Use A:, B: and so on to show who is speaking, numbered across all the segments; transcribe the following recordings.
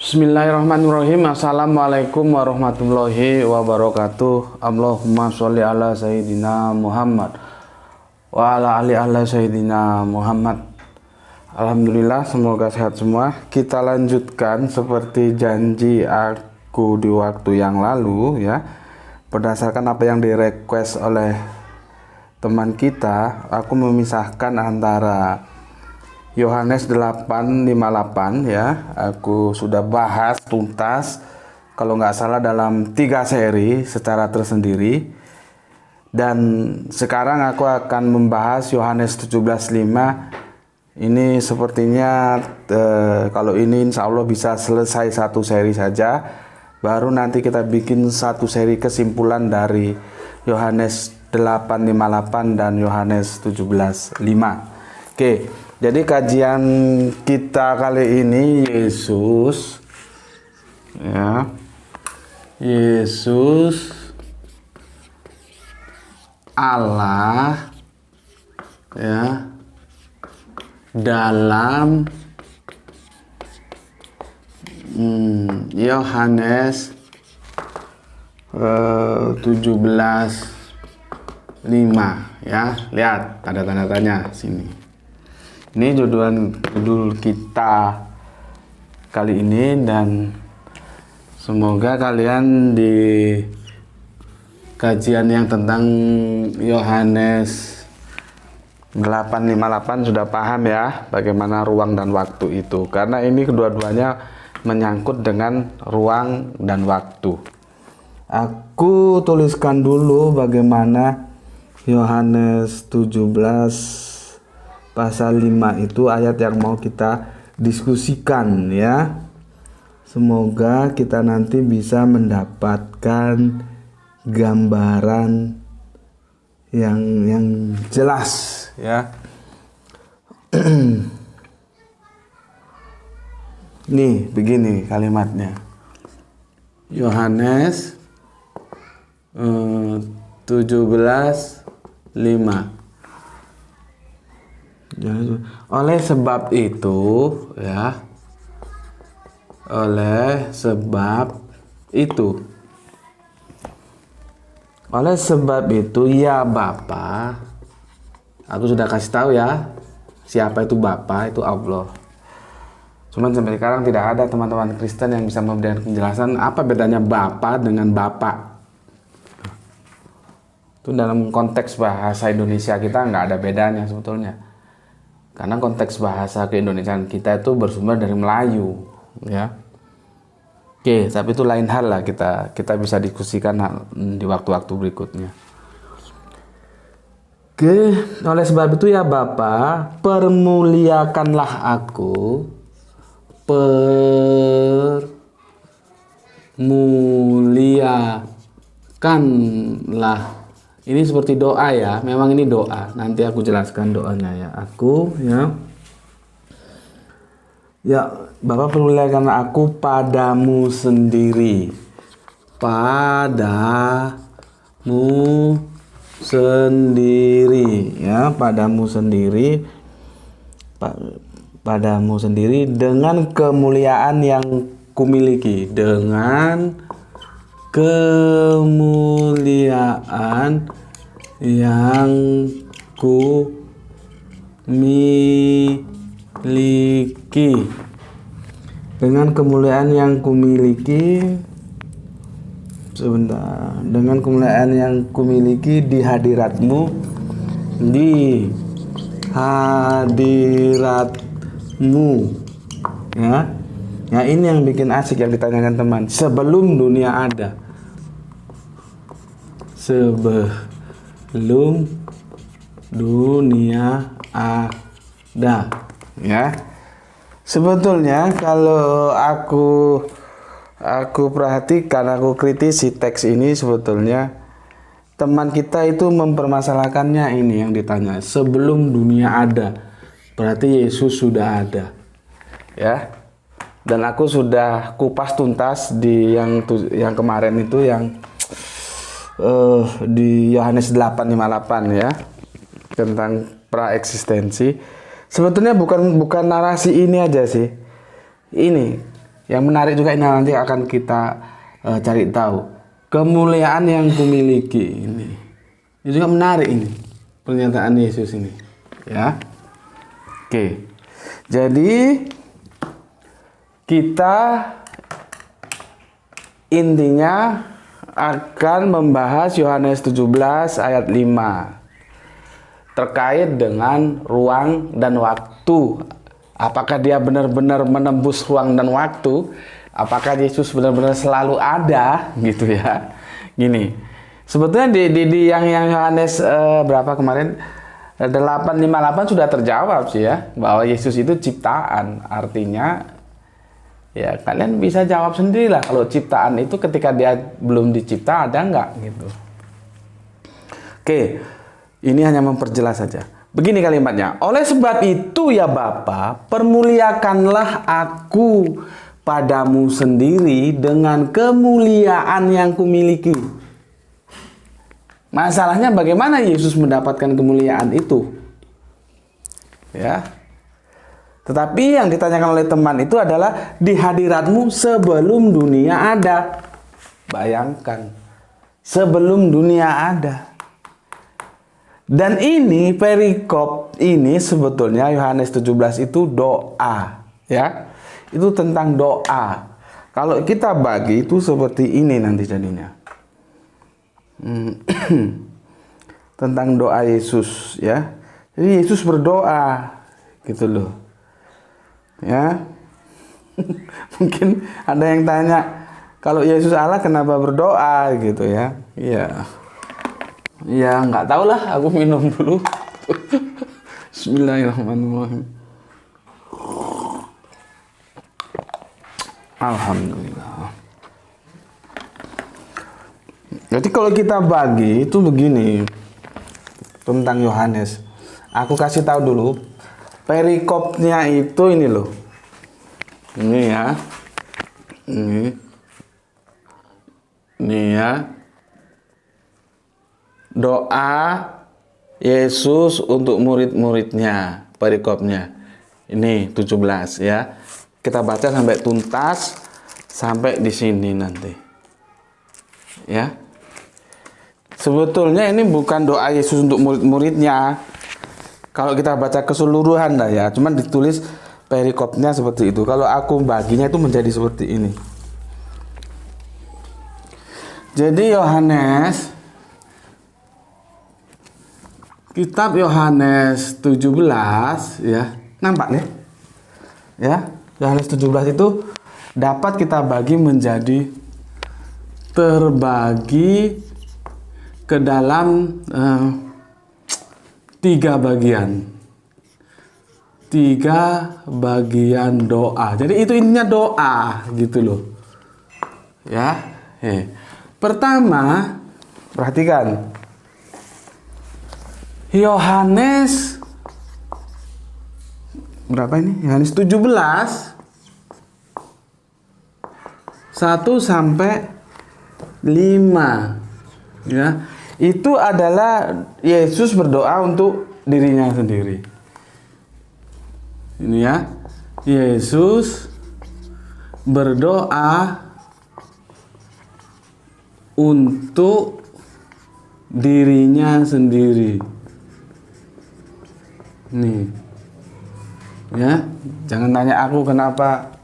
A: Bismillahirrahmanirrahim. Assalamualaikum warahmatullahi wabarakatuh. Allahumma sholli ala sayyidina Muhammad wa ala sayyidina Muhammad. Alhamdulillah, semoga sehat semua. Kita lanjutkan seperti janji aku di waktu yang lalu ya. Berdasarkan apa yang di-request oleh teman kita, aku memisahkan antara Yohanes 8:58 ya. Aku sudah bahas tuntas kalau nggak salah dalam 3 seri secara tersendiri. Dan sekarang aku akan membahas Yohanes 17:5. Ini sepertinya kalau ini insya Allah bisa selesai 1 seri saja. Baru nanti kita bikin 1 seri kesimpulan dari Yohanes 8:58 dan Yohanes 17:5. Oke. Jadi kajian kita kali ini Yesus ya. Yesus Allah ya dalam Yohanes 17:5 ya. Lihat tanda-tanda tanya sini. Ini judul kita kali ini, dan semoga kalian di kajian yang tentang Yohanes 8:58 sudah paham ya bagaimana ruang dan waktu itu, karena ini kedua-duanya menyangkut dengan ruang dan waktu. Aku tuliskan dulu bagaimana Yohanes 17 pasal 5 itu ayat yang mau kita diskusikan ya. Semoga kita nanti bisa mendapatkan gambaran yang jelas ya. Nih begini kalimatnya. Yohanes 17:5. Oleh sebab itu ya, oleh sebab itu ya Bapa, aku sudah kasih tahu ya siapa itu Bapa, itu Allah. Cuman sampai sekarang tidak ada teman-teman Kristen yang bisa memberikan penjelasan apa bedanya Bapa dengan Bapak. Itu dalam konteks bahasa Indonesia kita nggak ada bedanya sebetulnya. Karena konteks bahasa keindonesiaan kita itu bersumber dari Melayu, ya. Oke, tapi itu lain hal lah, kita bisa diskusikan di waktu-waktu berikutnya. Oke, oleh sebab itu ya Bapa, permuliakanlah aku, permuliakanlah. Ini seperti doa ya, memang ini doa. Nanti aku jelaskan doanya ya. Aku ya Bapak permuliakan aku padamu sendiri. Padamu sendiri ya, padamu sendiri. Padamu sendiri dengan kemuliaan yang kumiliki, dengan kemuliaan yang ku miliki, dengan kemuliaan yang kumiliki dengan kemuliaan yang kumiliki di hadiratmu, di hadiratmu ya. Nah ini yang bikin asik, yang ditanyakan teman, sebelum dunia ada, sebelum dunia ada ya. Sebetulnya kalau aku aku perhatikan, aku kritisi teks ini, sebetulnya teman kita itu mempermasalahkannya ini yang ditanya. Sebelum dunia ada, berarti Yesus sudah ada. Ya. Dan aku sudah kupas tuntas di yang kemarin itu, yang di Yohanes 8:58 ya, tentang praeksistensi. Sebetulnya bukan narasi ini aja sih. Ini yang menarik juga, ini nanti akan kita cari tahu. Kemuliaan yang kumiliki ini juga menarik, ini pernyataan Yesus ini ya. Oke. Jadi kita intinya akan membahas Yohanes 17 ayat 5 terkait dengan ruang dan waktu. Apakah dia benar-benar menembus ruang dan waktu? Apakah Yesus benar-benar selalu ada gitu ya? Gini. Sebetulnya di yang Yohanes berapa kemarin? 8:58 sudah terjawab sih ya, bahwa Yesus itu ciptaan. Artinya ya kalian bisa jawab sendirilah, kalau ciptaan itu ketika dia belum dicipta ada nggak gitu. Oke, ini hanya memperjelas saja. Begini kalimatnya. Oleh sebab itu ya Bapa, permuliakanlah aku padamu sendiri dengan kemuliaan yang kumiliki. Masalahnya bagaimana Yesus mendapatkan kemuliaan itu? Ya. Tetapi yang ditanyakan oleh teman itu adalah di hadiratmu sebelum dunia ada. Bayangkan, sebelum dunia ada. Dan ini perikop ini sebetulnya Yohanes 17 itu doa, ya. Itu tentang doa. Kalau kita bagi itu seperti ini nanti jadinya. Tentang doa Yesus, ya. Jadi Yesus berdoa gitu loh. Ya. Mungkin ada yang tanya, kalau Yesus Allah kenapa berdoa gitu ya? Iya. Ya nggak tahu lah, aku minum dulu. Bismillahirrahmanirrahim. Alhamdulillah. Jadi kalau kita bagi itu begini tentang Yohanes. Aku kasih tahu dulu. Perikopnya itu ini loh. Ini ya. Ini ya. Doa Yesus untuk murid-muridnya, perikopnya. Ini 17 ya. Kita baca sampai tuntas sampai di sini nanti. Ya. Sebetulnya ini bukan doa Yesus untuk murid-muridnya. Kalau kita baca keseluruhan lah ya, cuman ditulis perikopnya seperti itu. Kalau aku baginya itu menjadi seperti ini. Jadi Yohanes, kitab Yohanes 17 ya, nampak nih? Ya, Yohanes 17 itu dapat kita bagi menjadi terbagi ke dalam 3 bagian. 3 bagian doa. Jadi itu intinya doa gitu loh. Ya. Pertama, perhatikan. Yohanes berapa ini? Yohanes 17 1 sampai 5. Ya. Itu adalah Yesus berdoa untuk dirinya sendiri. Ini ya. Yesus berdoa untuk dirinya sendiri. Nih. Ya, jangan tanya aku kenapa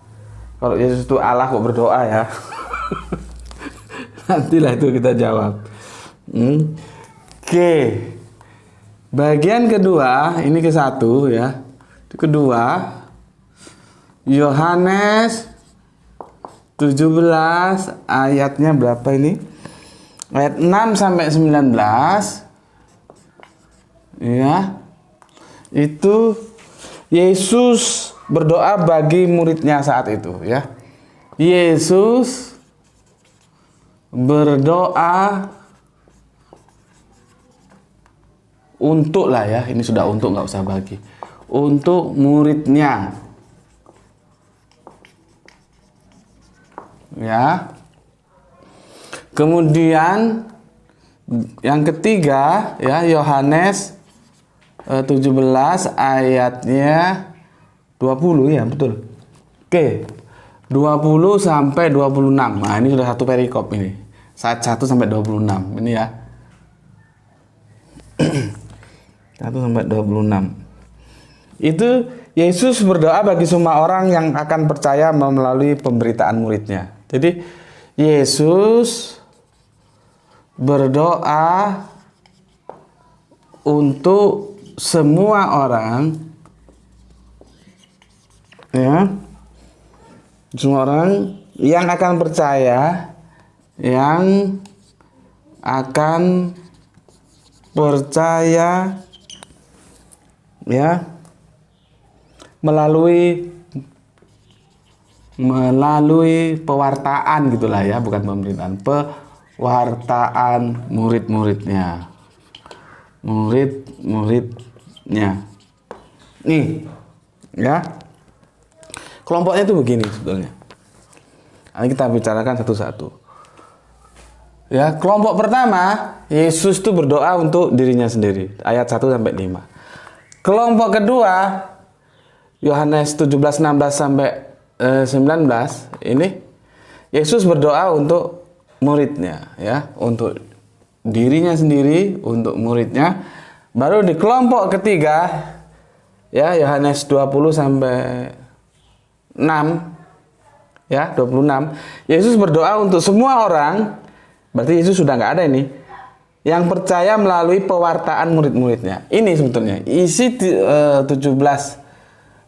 A: kalau Yesus itu Allah kok berdoa ya. Nantilah itu kita jawab. Oke. Bagian kedua, ini ke-1 ya. Kedua, Yohanes 17 ayatnya berapa ini? Ayat 6 sampai 19. Ya. Itu Yesus berdoa bagi muridnya saat itu ya. Yesus berdoa untuk lah ya, ini sudah untuk, nggak usah bagi, untuk muridnya. Ya. Kemudian yang ketiga ya, Yohanes 17 ayatnya 20 ya, betul. Oke. 20 sampai 26. Nah, ini sudah satu perikop ini. Saat 1 sampai 26. Ini ya. 1 sampai 26. Itu Yesus berdoa bagi semua orang yang akan percaya melalui pemberitaan muridnya. Jadi Yesus berdoa untuk semua orang, ya, semua orang yang akan percaya, yang akan percaya, ya, melalui pewartaan gitulah ya, bukan pemberitaan, pewartaan murid-muridnya. Nih, ya. Kelompoknya itu begini sebetulnya. Nanti kita bicarakan satu-satu. Ya, kelompok pertama, Yesus itu berdoa untuk dirinya sendiri, ayat 1 sampai 5. Kelompok kedua, Yohanes 17, 16 sampai 19, ini Yesus berdoa untuk muridnya, ya, untuk dirinya sendiri, untuk muridnya. Baru di kelompok ketiga, ya, Yohanes 20 sampai 6, ya, 26, Yesus berdoa untuk semua orang. Berarti Yesus sudah nggak ada ini, yang percaya melalui pewartaan murid-muridnya. Ini sebetulnya isi 17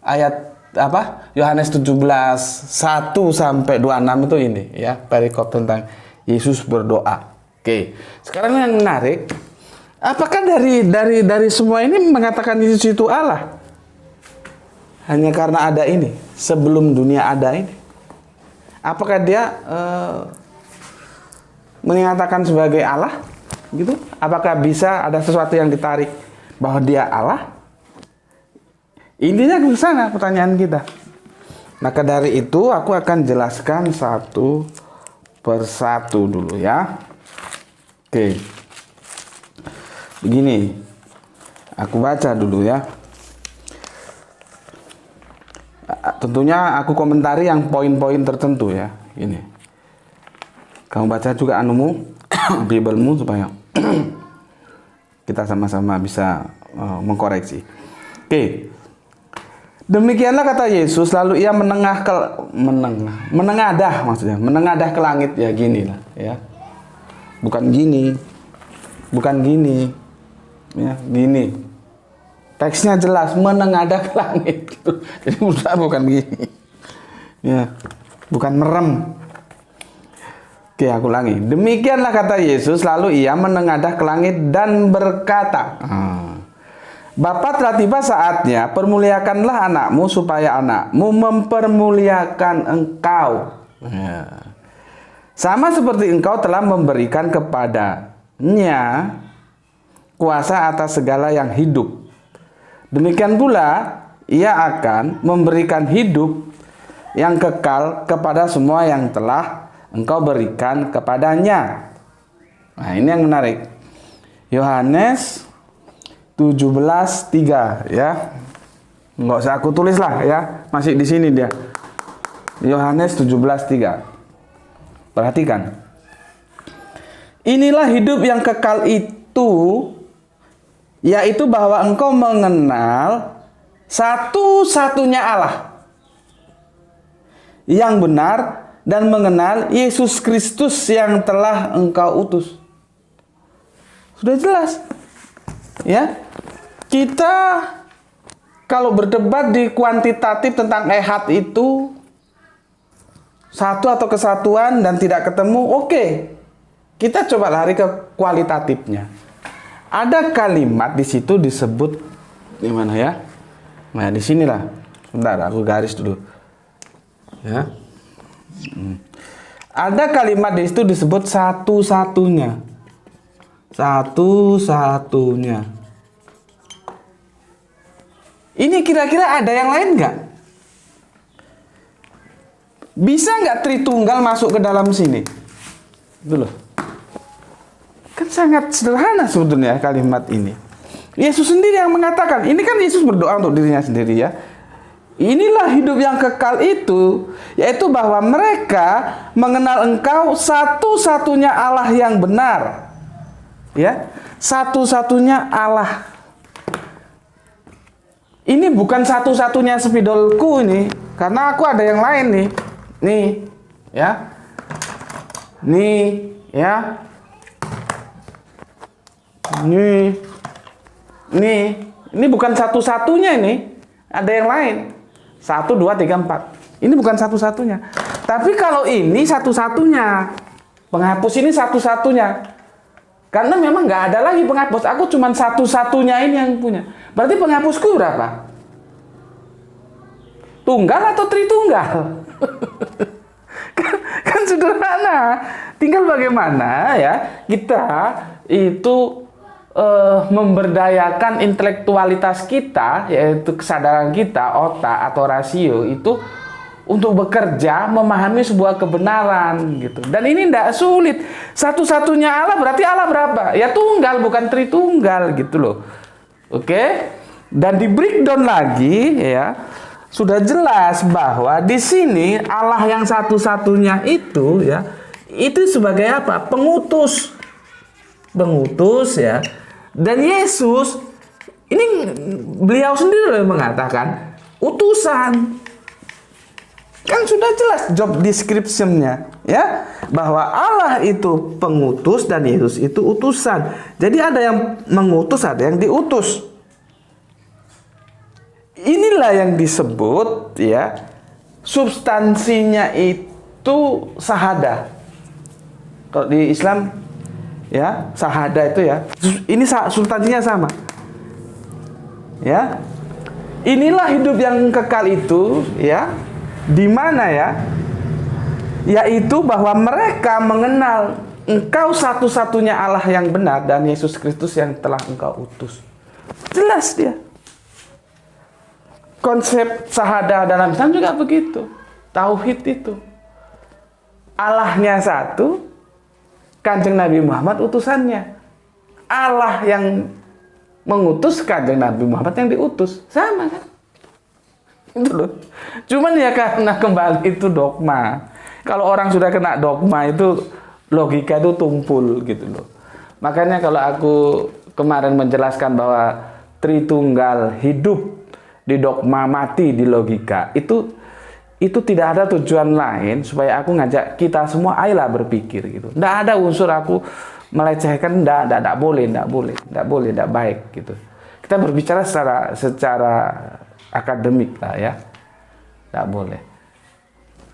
A: ayat apa? Yohanes 17 1 sampai 26 itu ini ya, perikop tentang Yesus berdoa. Oke. Sekarang yang menarik, apakah dari semua ini mengatakan Yesus itu Allah? Hanya karena ada ini, sebelum dunia ada ini. Apakah dia menyatakan sebagai Allah? Gitu? Apakah bisa ada sesuatu yang ditarik bahwa dia Allah? Intinya ke sana pertanyaan kita. Maka dari itu aku akan jelaskan satu persatu dulu ya. Oke. Begini. Aku baca dulu ya. Tentunya aku komentari yang poin-poin tertentu ya. Ini. Kamu baca juga anumu, Biblemu, supaya kita sama-sama bisa mengkoreksi. Oke. Demikianlah kata Yesus, lalu ia menengadah ke langit, ya, gini lah ya. Bukan gini. Ya, gini. Teksnya jelas, menengadah ke langit. Jadi bukan begini. Ya, bukan merem. Oke, aku ulangi. Demikianlah kata Yesus, lalu ia menengadah ke langit dan berkata, Bapa, telah tiba saatnya, permuliakanlah anakmu supaya anakmu mempermuliakan engkau. Ya. Sama seperti engkau telah memberikan kepadanya kuasa atas segala yang hidup. Demikian pula ia akan memberikan hidup yang kekal kepada semua yang telah engkau berikan kepadanya. Nah, ini yang menarik. Yohanes 17:3 ya. Nggak usah aku tulis lah ya. Masih di sini dia. Yohanes 17:3. Perhatikan. Inilah hidup yang kekal itu, yaitu bahwa engkau mengenal satu-satunya Allah yang benar dan mengenal Yesus Kristus yang telah engkau utus. Sudah jelas. Ya. Kita kalau berdebat di kuantitatif tentang ehad itu satu atau kesatuan dan tidak ketemu, oke. Kita coba lari ke kualitatifnya. Ada kalimat di situ disebut di mana ya? Nah, di sinilah. Sebentar, aku garis dulu. Ya. Ada kalimat di situ disebut satu-satunya. Satu-satunya. Ini kira-kira ada yang lain nggak? Bisa nggak Tritunggal masuk ke dalam sini? Itu loh. Kan sangat sederhana sebetulnya kalimat ini. Yesus sendiri yang mengatakan, ini kan Yesus berdoa untuk dirinya sendiri ya. Inilah hidup yang kekal itu, yaitu bahwa mereka mengenal Engkau satu-satunya Allah yang benar. Ya, satu-satunya Allah. Ini bukan satu-satunya spidolku ini, karena aku ada yang lain nih. Nih, ya. Nih, ya. Nih, ini bukan satu-satunya ini. Ada yang lain. 1, 2, 3, 4. Ini bukan satu-satunya. Tapi kalau ini satu-satunya. Penghapus ini satu-satunya. Karena memang nggak ada lagi penghapus. Aku cuma satu-satunya ini yang punya. Berarti penghapusku berapa? Tunggal atau Tritunggal? kan sederhana. Tinggal bagaimana ya kita itu memberdayakan intelektualitas kita, yaitu kesadaran kita, otak atau rasio itu untuk bekerja memahami sebuah kebenaran gitu. Dan ini tidak sulit. Satu-satunya Allah berarti Allah berapa? Ya tunggal, bukan Tritunggal gitu loh. Oke? Dan di breakdown lagi ya, sudah jelas bahwa di sini Allah yang satu-satunya itu ya, itu sebagai apa? Pengutus. Pengutus ya. Dan Yesus ini beliau sendiri yang mengatakan utusan. Kan sudah jelas job description-nya ya, bahwa Allah itu pengutus dan Yesus itu utusan. Jadi ada yang mengutus, ada yang diutus. Inilah yang disebut ya, substansinya itu syahadah. Kalau di Islam ya, syahadah itu ya, ini substansinya sama. Ya. Inilah hidup yang kekal itu ya, di mana ya? Yaitu bahwa mereka mengenal Engkau satu-satunya Allah yang benar dan Yesus Kristus yang telah Engkau utus. Jelas dia. Konsep syahadah dalam Islam juga begitu. Tauhid itu. Allahnya satu, Kanjeng Nabi Muhammad utusannya. Allah yang mengutus, Kanjeng Nabi Muhammad yang diutus. Sama kan? Itu loh. Cuman ya karena kembali itu dogma. Kalau orang sudah kena dogma itu logika itu tumpul gitu loh. Makanya kalau aku kemarin menjelaskan bahwa Tritunggal hidup di dogma, mati di logika, itu tidak ada tujuan lain supaya aku ngajak kita semua ayolah berpikir gitu. Tidak ada unsur aku melecehkan, tidak boleh, tidak baik gitu. Kita berbicara secara akademik lah ya. Tidak boleh.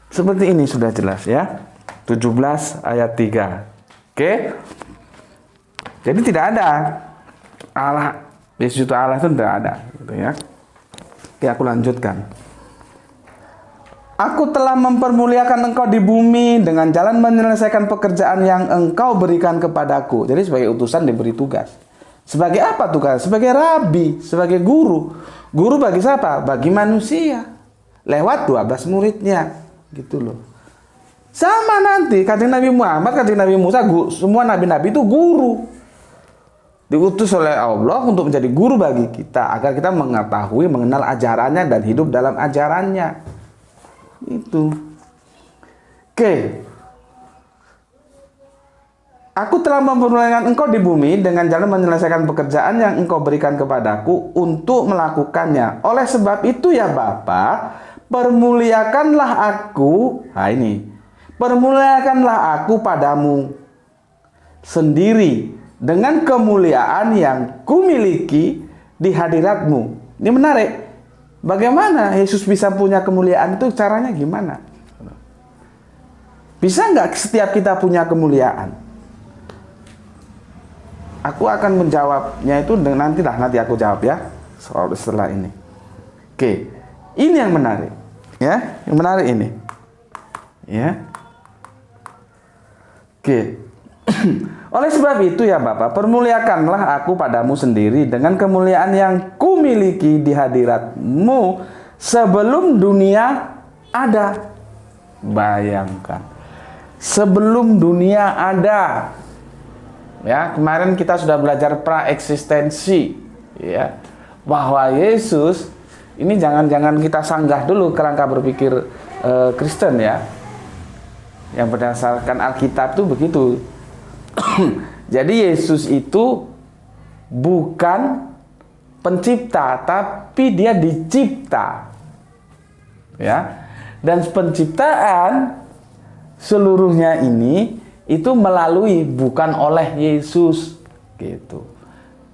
A: Seperti ini sudah jelas ya. 17 ayat 3. Oke. Jadi tidak ada Allah, Yesus itu Allah itu tidak ada gitu ya. Oke, aku lanjutkan. Aku telah mempermuliakan engkau di bumi dengan jalan menyelesaikan pekerjaan yang engkau berikan kepadaku. Jadi sebagai utusan diberi tugas. Sebagai apa tugas? Sebagai rabi, sebagai guru. Guru bagi siapa? Bagi manusia. Lewat 12 muridnya. Gitu loh. Sama nanti Kanjeng Nabi Muhammad, Kanjeng Nabi Musa, semua nabi-nabi itu guru. Diutus oleh Allah untuk menjadi guru bagi kita agar kita mengetahui, mengenal ajarannya dan hidup dalam ajarannya. Itu. Oke. Aku telah mempermuliakan engkau di bumi dengan jalan menyelesaikan pekerjaan yang engkau berikan kepadaku untuk melakukannya. Oleh sebab itu ya Bapa, permuliakanlah aku. Nah ini. Permuliakanlah aku padamu sendiri dengan kemuliaan yang kumiliki di hadiratmu. Ini menarik. Bagaimana Yesus bisa punya kemuliaan itu? Caranya gimana? Bisa nggak setiap kita punya kemuliaan? Aku akan menjawabnya itu nanti aku jawab ya setelah ini. Oke, ini yang menarik ya, yang menarik ini. Ya. Oke. Oleh sebab itu ya Bapa, permuliakanlah aku padamu sendiri dengan kemuliaan yang kumiliki di hadirat-Mu sebelum dunia ada. Bayangkan. Sebelum dunia ada. Ya, kemarin kita sudah belajar praeksistensi, ya. Bahwa Yesus ini jangan kita sanggah dulu kerangka berpikir Kristen ya. Yang berdasarkan Alkitab itu begitu. Jadi Yesus itu bukan pencipta, tapi dia dicipta. Ya. Dan penciptaan seluruhnya ini itu melalui bukan oleh Yesus gitu.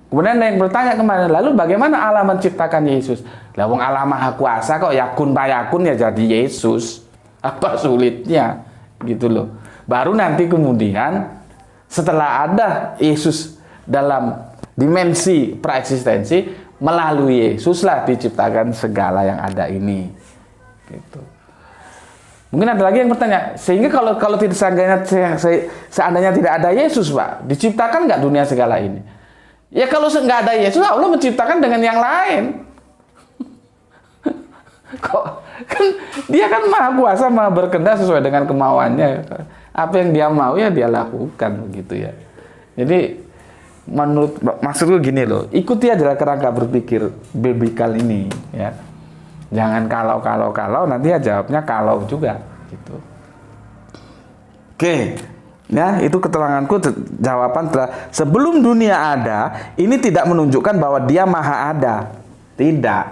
A: Kemudian ada yang bertanya kemarin, lalu bagaimana Allah menciptakan Yesus? Lah wong Allah Maha Kuasa kok yakun payakun ya jadi Yesus. Apa sulitnya? Gitu loh. Baru nanti kemudian setelah ada Yesus dalam dimensi praeksistensi, melalui Yesus lah diciptakan segala yang ada ini. Gitu. Mungkin ada lagi yang bertanya, sehingga kalau tidak seandainya tidak ada Yesus, Pak, diciptakan nggak dunia segala ini? Ya kalau nggak ada Yesus, Allah menciptakan dengan yang lain. Kok kan dia kan maha kuasa, maha berkehendak sesuai dengan kemauannya. Apa yang dia mau ya dia lakukan begitu ya. Jadi maksudku gini loh, ikuti aja kerangka berpikir biblikal ini ya. Jangan kalau nanti ya jawabnya kalau juga gitu. Oke. Ya, itu keteranganku jawaban sebelum dunia ada, ini tidak menunjukkan bahwa dia maha ada. Tidak.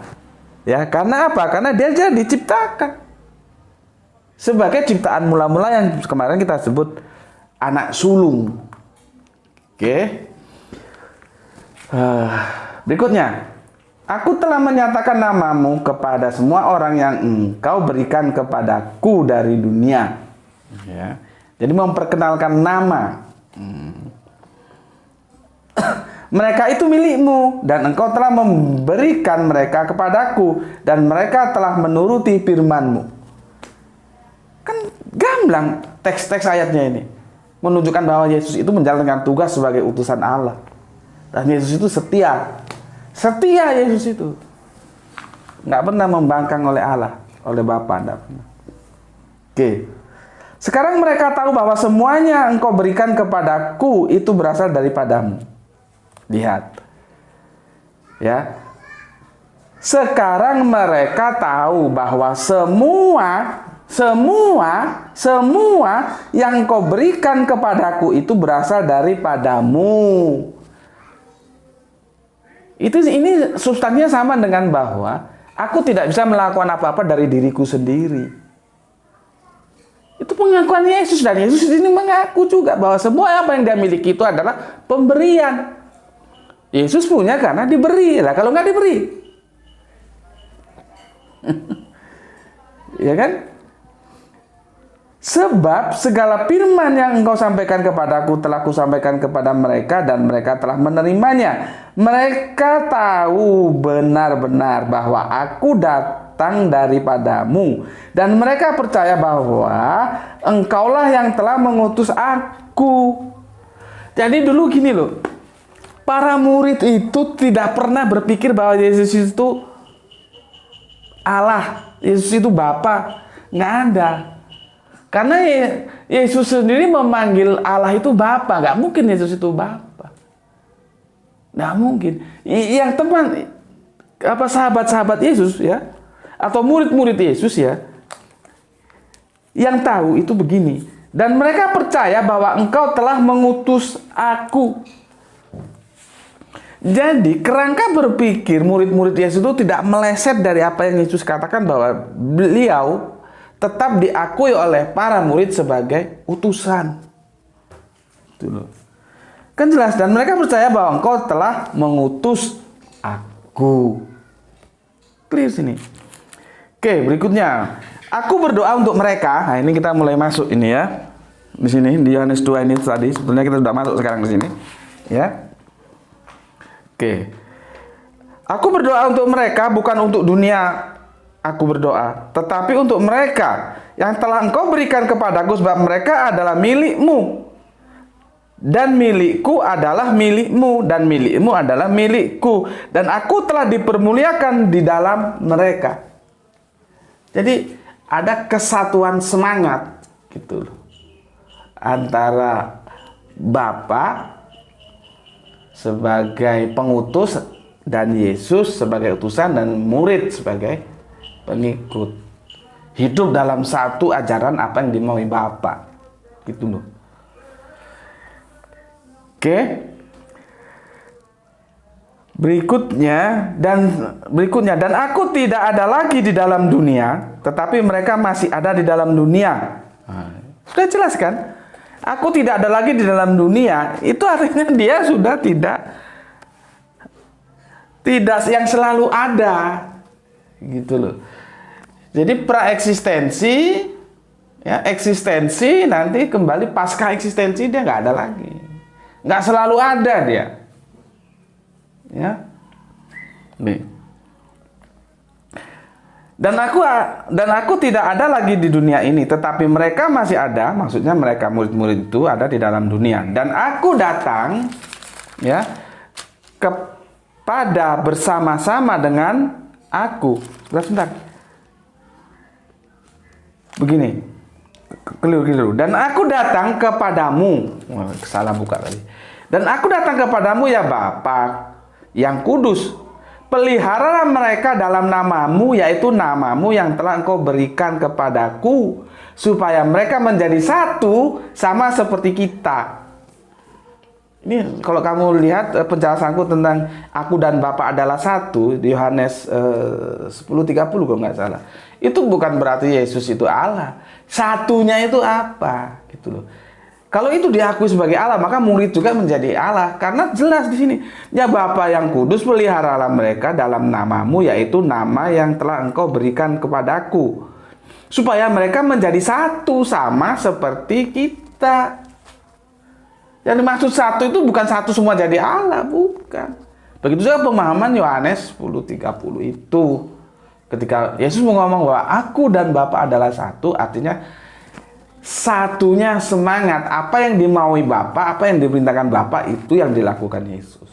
A: Ya, karena apa? Karena dia diciptakan. Sebagai ciptaan mula-mula yang kemarin kita sebut anak sulung. Oke. Berikutnya, aku telah menyatakan namamu kepada semua orang yang engkau berikan kepadaku dari dunia. Ya. Jadi memperkenalkan nama. Mereka itu milikmu dan engkau telah memberikan mereka kepadaku dan mereka telah menuruti firman-Mu. Kan gamblang teks-teks ayatnya ini menunjukkan bahwa Yesus itu menjalankan tugas sebagai utusan Allah. Dan Yesus itu setia. Setia Yesus itu. Nggak pernah membangkang oleh Allah, oleh Bapa. Nggak pernah. Oke. Sekarang mereka tahu bahwa semuanya engkau berikan kepadaku itu berasal daripadamu. Lihat. Ya. Sekarang mereka tahu bahwa semua yang kau berikan kepadaku itu berasal daripadamu. Ini substansinya sama dengan bahwa aku tidak bisa melakukan apa-apa dari diriku sendiri. Itu pengakuan Yesus, dan Yesus ini mengaku juga bahwa semua apa yang dia miliki itu adalah pemberian. Yesus punya karena diberi. Lah kalau nggak diberi, ya kan? Sebab segala firman yang engkau sampaikan kepadaku telah kusampaikan kepada mereka dan mereka telah menerimanya. Mereka tahu benar-benar bahwa aku datang daripadamu dan mereka percaya bahwa engkaulah yang telah mengutus aku. Jadi dulu gini loh, para murid itu tidak pernah berpikir bahwa Yesus itu Allah, Yesus itu Bapa. Nggak ada. Karena Yesus sendiri memanggil Allah itu Bapa. Nggak mungkin Yesus itu Bapa. Nggak mungkin. Yang teman, sahabat-sahabat Yesus ya, atau murid-murid Yesus ya, yang tahu itu begini. Dan mereka percaya bahwa engkau telah mengutus aku. Jadi kerangka berpikir murid-murid Yesus itu tidak meleset dari apa yang Yesus katakan, bahwa beliau tetap diakui oleh para murid sebagai utusan. Itu loh. Kan jelas, dan mereka percaya bahwa engkau telah mengutus aku. Clear sini. Oke, berikutnya. Aku berdoa untuk mereka. Nah, ini kita mulai masuk ini ya. Di sini di Yohanes 2 ini tadi, sebetulnya kita sudah masuk sekarang di sini. Ya. Oke. Aku berdoa untuk mereka bukan untuk dunia. Aku berdoa, tetapi untuk mereka yang telah engkau berikan kepadaku, sebab mereka adalah milikmu. Dan milikku adalah milikmu, dan milikmu adalah milikku. Dan aku telah dipermuliakan di dalam mereka. Jadi ada kesatuan semangat gitu loh, antara Bapa sebagai pengutus dan Yesus sebagai utusan dan murid sebagai pengikut. Hidup dalam satu ajaran apa yang dimaui Bapa. Gitu loh. Oke. Berikutnya dan aku tidak ada lagi di dalam dunia, tetapi mereka masih ada di dalam dunia. Sudah jelas kan? Aku tidak ada lagi di dalam dunia, itu artinya dia sudah tidak yang selalu ada. Gitu loh. Jadi praeksistensi, ya, eksistensi, nanti kembali pasca eksistensi dia nggak ada lagi, nggak selalu ada dia, ya. Nih. Dan aku tidak ada lagi di dunia ini, tetapi mereka masih ada, maksudnya mereka murid-murid itu ada di dalam dunia. Dan aku datang, ya, kepada bersama-sama dengan aku. Sebentar. Begini, keliru. Dan aku datang kepadamu. Salah buka tadi. Dan aku datang kepadamu ya Bapa yang kudus. Peliharalah mereka dalam namamu, yaitu namamu yang telah engkau berikan kepadaku, supaya mereka menjadi satu sama seperti kita. Ini kalau kamu lihat penjelasanku tentang aku dan Bapa adalah satu di Yohanes 10:30 kalau nggak salah. Itu bukan berarti Yesus itu Allah. Satunya itu apa? Gitu loh. Kalau itu diakui sebagai Allah, maka murid juga menjadi Allah. Karena jelas di sini, ya Bapa yang kudus, peliharalah mereka dalam namamu, yaitu nama yang telah engkau berikan kepadaku, supaya mereka menjadi satu sama seperti kita. Yang dimaksud satu itu bukan satu semua jadi Allah, bukan. Begitu juga pemahaman Yohanes 10:30 itu. Ketika Yesus ngomong bahwa aku dan Bapa adalah satu, artinya satunya semangat. Apa yang dimaui Bapa, apa yang diperintahkan Bapa, itu yang dilakukan Yesus.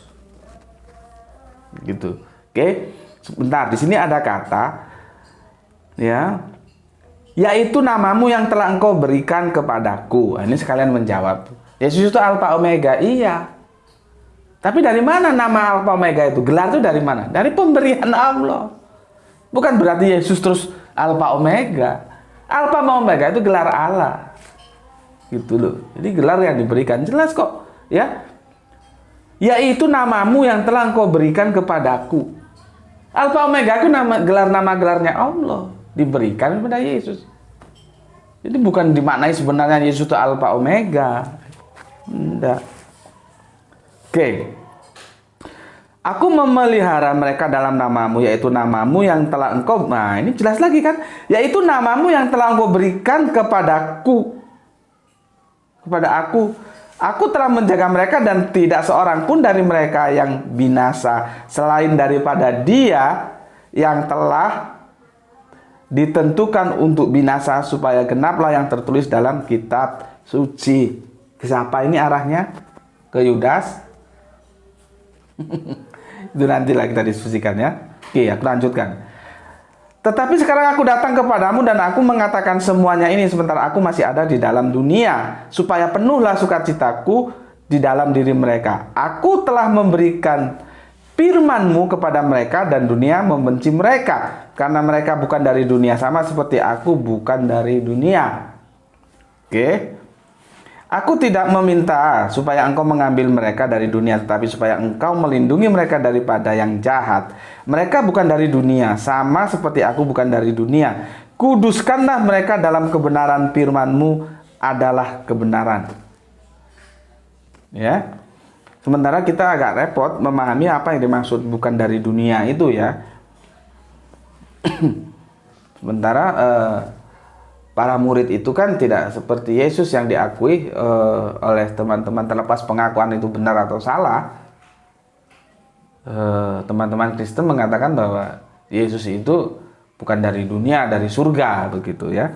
A: Gitu. Oke. Sebentar, di sini ada kata, ya, yaitu namamu yang telah engkau berikan kepadaku. Ini sekalian menjawab. Yesus itu Alfa Omega, iya. Tapi dari mana nama Alfa Omega itu? Gelar itu dari mana? Dari pemberian Allah. Bukan berarti Yesus terus Alfa Omega. Alfa Omega itu gelar Allah. Gitu loh. Jadi gelar yang diberikan jelas kok, ya. Yaitu namamu yang telah engkau berikan kepadaku. Alfa Omega itu nama gelarnya Allah, diberikan kepada Yesus. Jadi bukan dimaknai sebenarnya Yesus itu Alfa Omega. Tidak. Oke. Aku memelihara mereka dalam namamu, yaitu namamu yang telah engkau. Nah, ini jelas lagi kan? Yaitu namamu yang telah engkau berikan kepadaku. Kepada aku. Aku telah menjaga mereka dan tidak seorang pun dari mereka yang binasa, selain daripada dia yang telah ditentukan untuk binasa, supaya genaplah yang tertulis dalam kitab suci. Ke siapa ini arahnya? Ke Yudas? Itu nantilah kita diskusikan, ya. Oke, aku lanjutkan. Tetapi sekarang aku datang kepadamu dan aku mengatakan semuanya ini sementara aku masih ada di dalam dunia, supaya penuhlah sukacitaku di dalam diri mereka. Aku telah memberikan firman-Mu kepada mereka dan dunia membenci mereka, karena mereka bukan dari dunia, sama seperti aku bukan dari dunia. Oke. Aku tidak meminta supaya engkau mengambil mereka dari dunia, tetapi supaya engkau melindungi mereka daripada yang jahat. Mereka bukan dari dunia, sama seperti aku bukan dari dunia. Kuduskanlah mereka dalam kebenaran, firman-Mu adalah kebenaran. Ya. Sementara kita agak repot memahami apa yang dimaksud bukan dari dunia itu, ya. Sementara para murid itu kan tidak seperti Yesus yang diakui oleh teman-teman, terlepas pengakuan itu benar atau salah. Teman-teman Kristen mengatakan bahwa Yesus itu bukan dari dunia, dari surga, begitu, ya.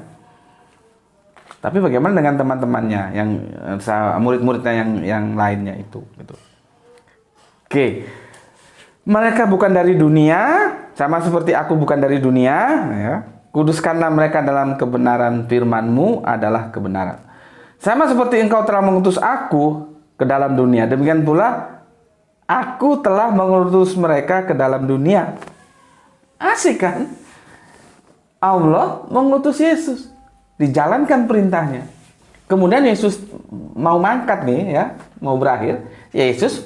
A: Tapi bagaimana dengan teman-temannya yang murid-muridnya yang lainnya itu gitu. Oke. Mereka bukan dari dunia, sama seperti aku bukan dari dunia, ya. Kuduskanlah mereka dalam kebenaran, firman-Mu adalah kebenaran. Sama seperti Engkau telah mengutus aku ke dalam dunia, demikian pula aku telah mengutus mereka ke dalam dunia. Asik kan? Allah mengutus Yesus, dijalankan perintahnya. Kemudian Yesus mau mangkat nih ya, mau berakhir. Yesus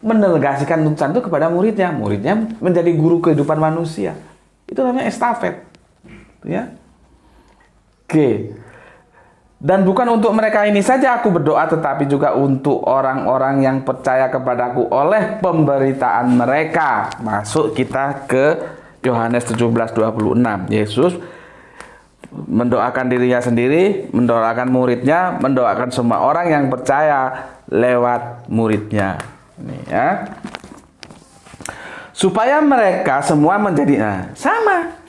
A: mendelegasikan utusan itu kepada muridnya. Muridnya menjadi guru kehidupan manusia. Itu namanya estafet. Ya. Oke. Dan bukan untuk mereka ini saja aku berdoa, tetapi juga untuk orang-orang yang percaya kepadaku oleh pemberitaan mereka. Masuk kita ke Yohanes 17:26. Yesus mendoakan dirinya sendiri, mendoakan muridnya, mendoakan semua orang yang percaya lewat muridnya. Ini ya. Supaya mereka semua menjadi sama.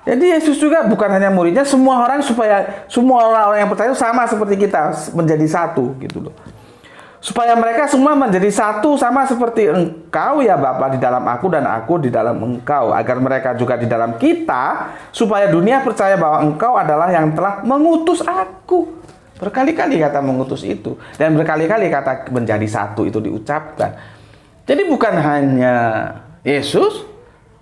A: Jadi Yesus juga bukan hanya muridnya, semua orang, supaya semua orang yang percaya sama seperti kita, menjadi satu gitu loh. Supaya mereka semua menjadi satu sama seperti Engkau ya Bapa di dalam aku dan aku di dalam Engkau, agar mereka juga di dalam kita, supaya dunia percaya bahwa Engkau adalah yang telah mengutus aku. Berkali-kali kata mengutus itu, dan berkali-kali kata menjadi satu itu diucapkan. Jadi bukan hanya Yesus,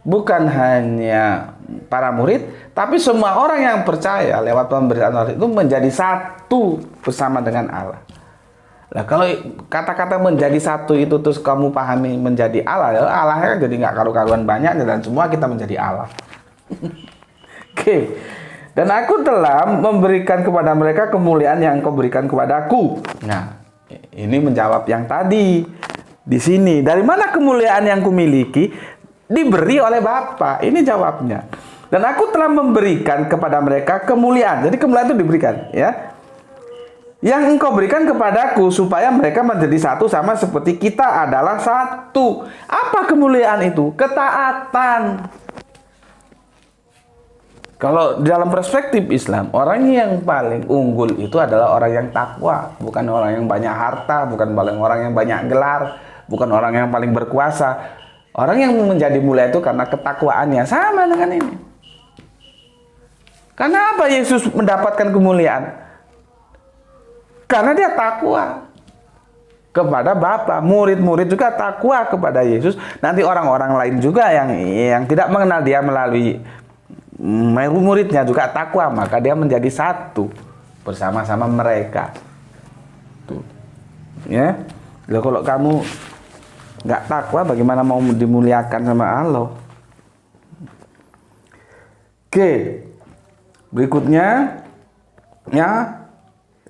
A: bukan hanya para murid, tapi semua orang yang percaya lewat pemberitaan itu menjadi satu bersama dengan Allah. Nah, kalau kata-kata menjadi satu itu terus kamu pahami menjadi Allah, ya Allahnya jadi nggak karu-karuan banyak, dan semua kita menjadi Allah. Oke. Dan aku telah memberikan kepada mereka kemuliaan yang Engkau berikan kepadaku. Nah, ini menjawab yang tadi. Di sini, dari mana kemuliaan yang kumiliki? Diberi oleh Bapa. Ini jawabnya. Dan aku telah memberikan kepada mereka kemuliaan. Jadi kemuliaan itu diberikan, ya. Yang Engkau berikan kepadaku supaya mereka menjadi satu sama seperti kita adalah satu. Apa kemuliaan itu? Ketaatan. Kalau dalam perspektif Islam, orang yang paling unggul itu adalah orang yang takwa, bukan orang yang banyak harta, bukan orang yang banyak gelar, bukan orang yang paling berkuasa. Orang yang menjadi mulia itu karena ketakwaannya. Sama dengan ini. Karena apa Yesus mendapatkan kemuliaan? Karena dia takwa kepada Bapa. Murid-murid juga takwa kepada Yesus. Nanti orang-orang lain juga yang tidak mengenal dia melalui muridnya juga takwa, maka dia menjadi satu bersama-sama mereka. Tuh. Ya. Loh, kalau kamu nggak takwa, bagaimana mau dimuliakan sama Allah? Oke. Berikutnya, ya,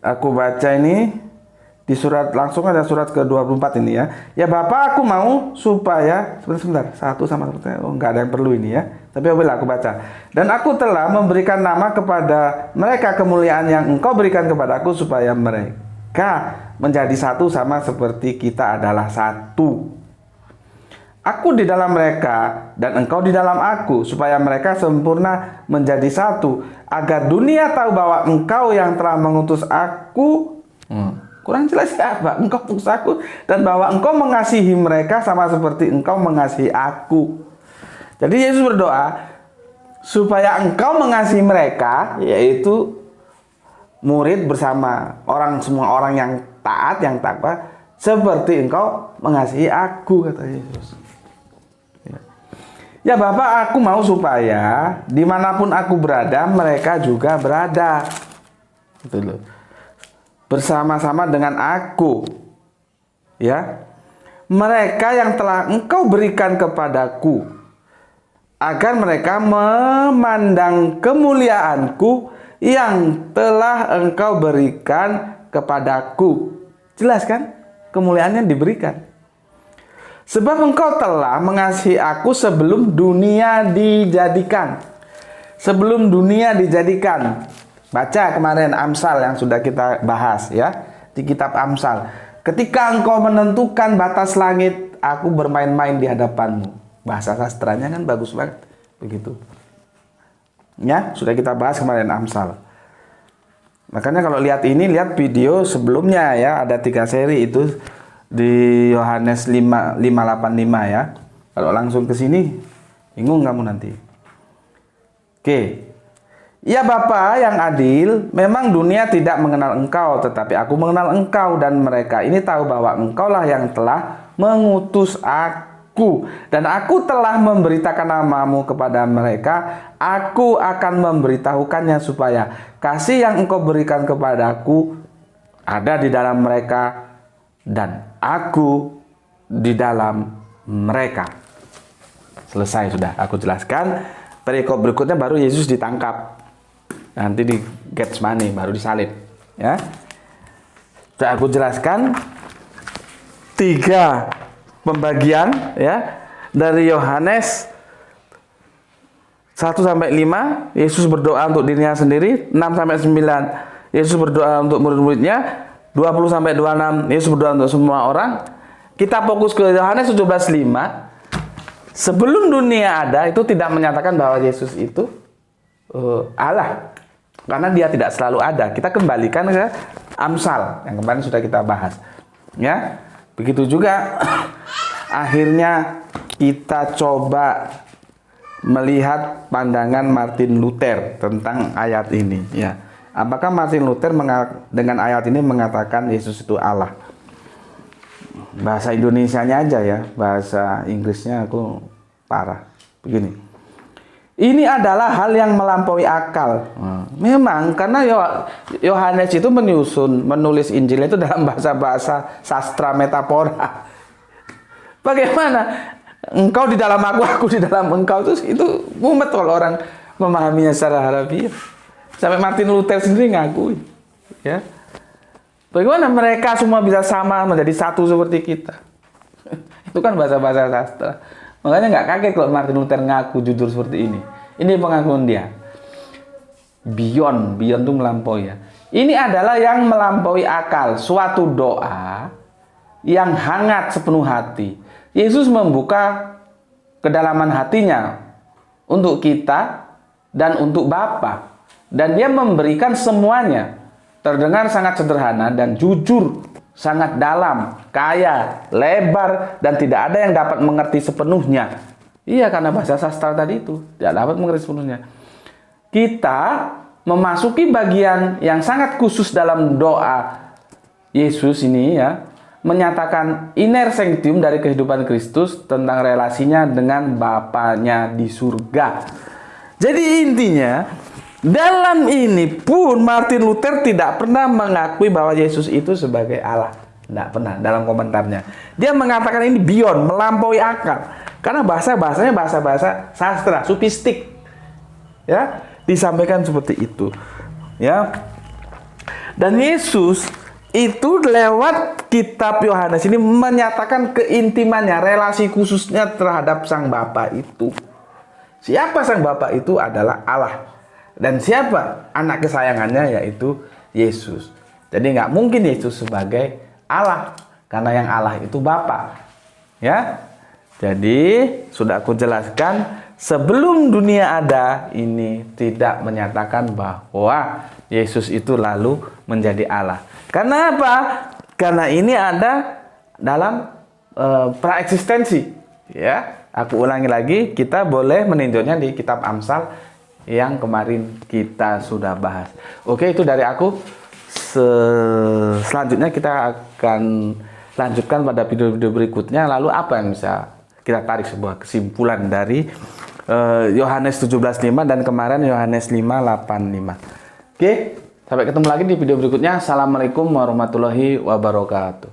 A: aku baca ini di surat, langsung ada surat ke-24 ini ya. Ya Bapak, aku mau supaya sebentar, satu sama seperti, nggak ada yang perlu ini ya. Tapi apabila aku baca, dan aku telah memberikan nama kepada mereka kemuliaan yang Engkau berikan kepadaku, supaya mereka menjadi satu sama seperti kita adalah satu. Aku di dalam mereka dan Engkau di dalam aku, supaya mereka sempurna menjadi satu, agar dunia tahu bahwa Engkau yang telah mengutus aku. Kurang jelas apa? Engkau utus aku, dan bahwa Engkau mengasihi mereka sama seperti Engkau mengasihi aku. Jadi Yesus berdoa supaya Engkau mengasihi mereka, yaitu murid bersama semua orang yang taat, yang takwa, seperti Engkau mengasihi aku, kata Yesus. Ya Bapak, aku mau supaya dimanapun aku berada, mereka juga berada. Gitu loh. Bersama-sama dengan aku. Ya. Mereka yang telah Engkau berikan kepadaku, agar mereka memandang kemuliaanku yang telah Engkau berikan kepadaku. Jelas kan? Kemuliaannya diberikan. Sebab Engkau telah mengasihi aku sebelum dunia dijadikan. Sebelum dunia dijadikan. Baca kemarin Amsal yang sudah kita bahas ya. Di kitab Amsal. Ketika Engkau menentukan batas langit, aku bermain-main di hadapanmu. Bahasa sastranya kan bagus banget. Begitu. Ya, sudah kita bahas kemarin Amsal. Makanya kalau lihat ini, lihat video sebelumnya ya, ada 3 seri itu di Yohanes 5:85 ya. Kalau langsung ke sini bingung kamu nanti. Oke. Ya Bapa yang adil, memang dunia tidak mengenal Engkau, tetapi aku mengenal Engkau, dan mereka ini tahu bahwa Engkaulah yang telah mengutus aku, dan aku telah memberitakan namamu kepada mereka. Aku akan memberitahukannya supaya kasih yang Engkau berikan kepadaku ada di dalam mereka, dan aku di dalam mereka. Selesai sudah aku jelaskan. Perikop berikutnya baru Yesus ditangkap. Nanti di Getsemani baru disalib, ya. Sudah aku jelaskan 3 pembagian ya dari Yohanes 1-5 Yesus berdoa untuk dirinya sendiri, 6-9 Yesus berdoa untuk murid-muridnya, 20-26 Yesus berdoa untuk semua orang. Kita fokus ke Yohanes 17:5. Sebelum dunia ada itu tidak menyatakan bahwa Yesus itu Allah. Karena dia tidak selalu ada. Kita kembalikan ke Amsal yang kemarin sudah kita bahas. Ya, begitu juga akhirnya kita coba melihat pandangan Martin Luther tentang ayat ini. Ya, apakah Martin Luther dengan ayat ini mengatakan Yesus itu Allah? Bahasa Indonesianya aja ya, bahasa Inggrisnya aku parah. Begini. Ini adalah hal yang melampaui akal. Memang karena Yohanes itu menulis Injil itu dalam bahasa sastra metafora. Bagaimana? Engkau di dalam aku di dalam engkau, itu mumet kalau orang memahaminya secara harafiah. Sampai Martin Luther sendiri ngakui. Ya. Bagaimana mereka semua bisa sama menjadi satu seperti kita? Itu kan bahasa-bahasa sastra. Makanya nggak kaget kalau Martin Luther ngaku jujur seperti ini. Ini pengakuan dia. Beyond itu melampaui ya. Ini adalah yang melampaui akal. Suatu doa yang hangat sepenuh hati. Yesus membuka kedalaman hatinya untuk kita dan untuk Bapa. Dan dia memberikan semuanya. Terdengar sangat sederhana dan jujur. Sangat dalam, kaya, lebar, dan tidak ada yang dapat mengerti sepenuhnya. Iya, karena bahasa sastra tadi itu tidak dapat mengerti sepenuhnya. Kita memasuki bagian yang sangat khusus dalam doa Yesus ini ya, menyatakan inner sanctum dari kehidupan Kristus tentang relasinya dengan Bapanya di surga. Jadi intinya, dalam ini pun Martin Luther tidak pernah mengakui bahwa Yesus itu sebagai Allah. Tidak pernah dalam komentarnya. Dia mengatakan ini beyond, melampaui akal. Karena bahasa-bahasanya bahasa-bahasa sastra, sufistik. Ya, disampaikan seperti itu. Ya. Dan Yesus itu lewat kitab Yohanes ini menyatakan keintimannya, relasi khususnya terhadap Sang Bapa itu. Siapa Sang Bapa itu adalah Allah. Dan siapa anak kesayangannya, yaitu Yesus. Jadi nggak mungkin Yesus sebagai Allah, karena yang Allah itu Bapa. Ya, jadi sudah aku jelaskan sebelum dunia ada ini tidak menyatakan bahwa Yesus itu lalu menjadi Allah. Karena apa? Karena ini ada dalam praeksistensi. Ya, aku ulangi lagi, kita boleh meninjaunya di kitab Amsal yang kemarin kita sudah bahas. Oke, itu dari aku. Selanjutnya kita akan lanjutkan pada video-video berikutnya. Lalu apa yang bisa kita tarik sebuah kesimpulan dari Yohanes 17:5 dan kemarin Yohanes 5:85. Oke, sampai ketemu lagi di video berikutnya. Assalamualaikum warahmatullahi wabarakatuh.